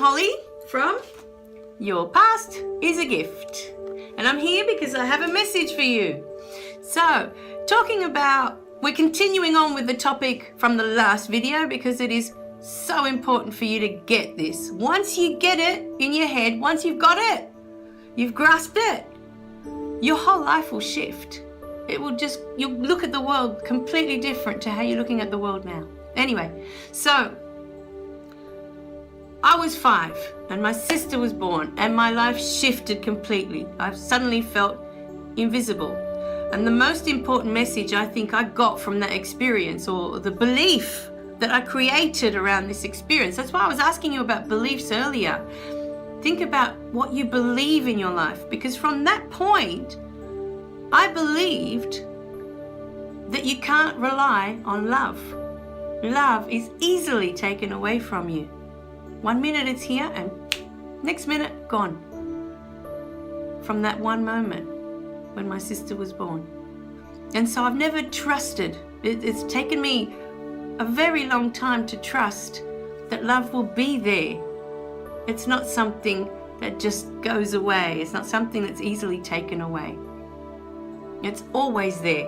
Holly from Your Past is a Gift. And I'm here because I have a message for you. So, we're continuing on with the topic from the last video because it is so important for you to get this. Once you get it in your head, once you've got it, you've grasped it, your whole life will shift. You'll look at the world completely different to how you're looking at the world now. Anyway, so I was 5 and my sister was born and my life shifted completely. I suddenly felt invisible. And the most important message I think I got from that experience, or the belief that I created around this experience, that's why I was asking you about beliefs earlier. Think about what you believe in your life, because from that point, I believed that you can't rely on love. Love is easily taken away from you. 1 minute it's here and next minute gone. From that one moment when my sister was born. And so I've never trusted. It's taken me a very long time to trust that love will be there. It's not something that just goes away. It's not something that's easily taken away. It's always there.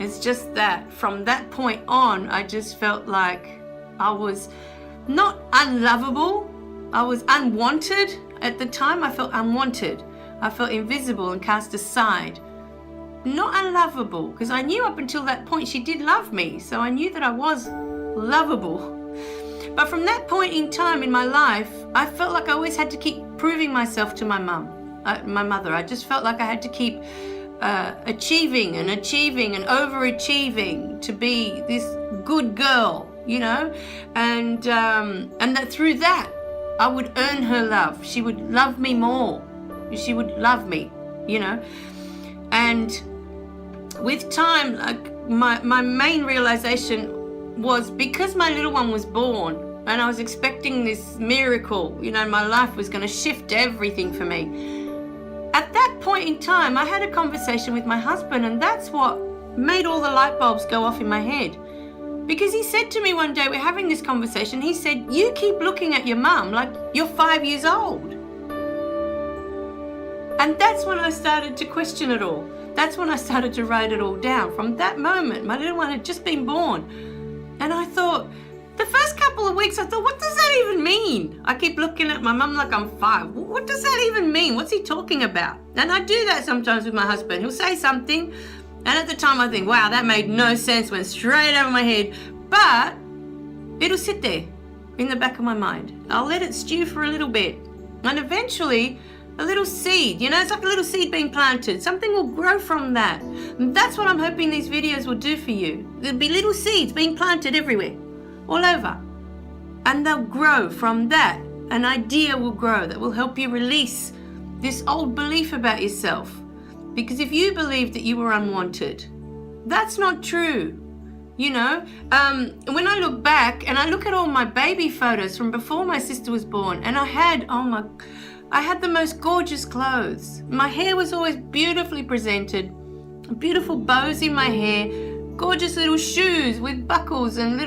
It's just that from that point on, I just felt like I was not unlovable. I was unwanted. At the time, I felt unwanted. I felt invisible and cast aside. Not unlovable, because I knew up until that point she did love me. So I knew that I was lovable. But from that point in time in my life, I felt like I always had to keep proving myself to my mother. I just felt like I had to keep achieving and overachieving to be this good girl, you know, and that through that I would earn her love. She would love me more. She would love me, you know. And with time, like my main realization was, because my little one was born and I was expecting this miracle, you know, my life was going to shift everything for me. At that point in time, I had a conversation with my husband, and that's what made all the light bulbs go off in my head. Because he said to me one day, we're having this conversation, he said, you keep looking at your mum like you're 5 years old. And that's when I started to question it all. That's when I started to write it all down. From that moment, my little one had just been born. And I thought, the first couple of weeks, I thought, what does that even mean? I keep looking at my mum like I'm 5. What does that even mean? What's he talking about? And I do that sometimes with my husband. He'll say something, and at the time I think, wow, that made no sense, went straight over my head. But it'll sit there in the back of my mind. I'll let it stew for a little bit. And eventually, a little seed, you know, it's like a little seed being planted. Something will grow from that. And that's what I'm hoping these videos will do for you. There'll be little seeds being planted everywhere, all over. And they'll grow from that. An idea will grow that will help you release this old belief about yourself. Because if you believe that you were unwanted, that's not true. You know, when I look back and I look at all my baby photos from before my sister was born, and I had the most gorgeous clothes. My hair was always beautifully presented, beautiful bows in my hair, gorgeous little shoes with buckles and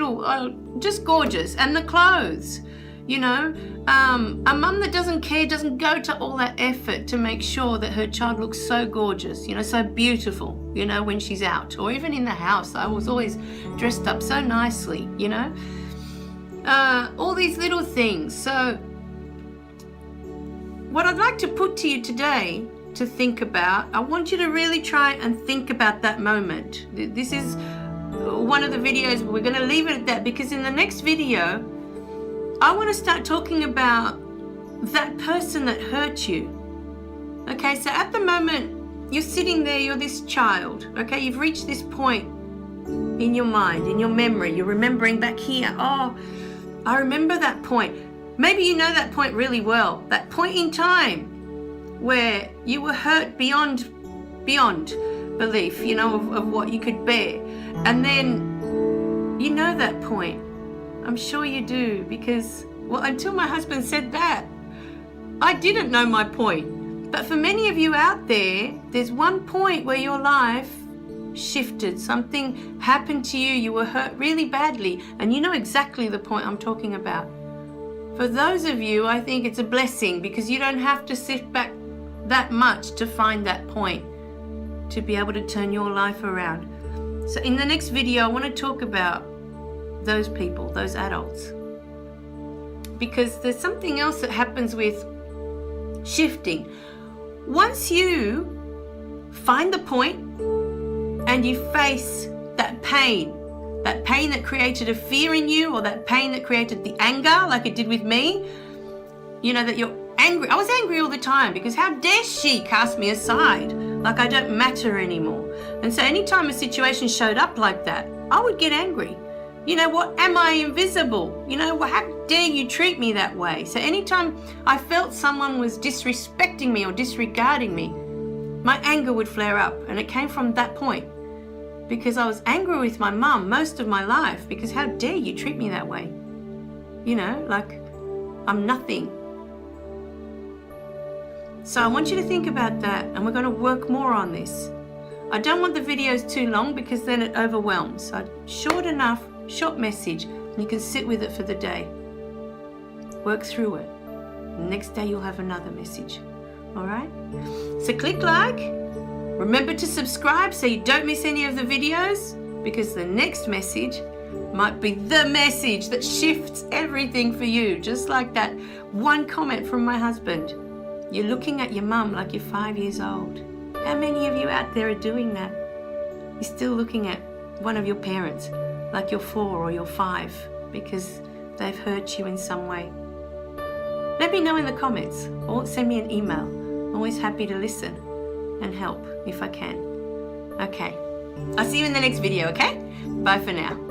just gorgeous. And the clothes, you know, a mum that doesn't care, doesn't go to all that effort to make sure that her child looks so gorgeous, you know, so beautiful, you know, when she's out or even in the house. I was always dressed up so nicely, you know, all these little things. So what I'd like to put to you today to think about, I want you to really try and think about that moment. This is one of the videos, we're going to leave it at that, because in the next video, I want to start talking about that person that hurt you. Okay, so at the moment, you're sitting there, you're this child, okay? You've reached this point in your mind, in your memory. You're remembering back here, oh, I remember that point. Maybe you know that point really well. That point in time where you were hurt beyond belief, you know, of what you could bear. And then you know that point. I'm sure you do, because, well, until my husband said that, I didn't know my point. But for many of you out there, there's one point where your life shifted. Something happened to you. You were hurt really badly. And you know exactly the point I'm talking about. For those of you, I think it's a blessing because you don't have to sift back that much to find that point to be able to turn your life around. So in the next video, I want to talk about those people, those adults, because there's something else that happens with shifting. Once you find the point and you face that pain that created a fear in you, or that pain that created the anger, like it did with me, you know, that you're angry. I was angry all the time because how dare she cast me aside, like I don't matter anymore. And so anytime a situation showed up like that, I would get angry. You know, what, am I invisible? You know, how dare you treat me that way? So anytime I felt someone was disrespecting me or disregarding me, my anger would flare up, and it came from that point. Because I was angry with my mum most of my life, because how dare you treat me that way? You know, like I'm nothing. So I want you to think about that, and we're going to work more on this. I don't want the videos too long because then it overwhelms. So short enough, short message, and you can sit with it for the day. Work through it. The next day you'll have another message. All right? So click like. Remember to subscribe so you don't miss any of the videos, because the next message might be the message that shifts everything for you. Just like that one comment from my husband. You're looking at your mum like you're 5 years old. How many of you out there are doing that? You're still looking at one of your parents like you're 4 or you're 5 because they've hurt you in some way. Let me know in the comments or send me an email. I'm always happy to listen and help if I can. Okay, I'll see you in the next video, okay? Bye for now.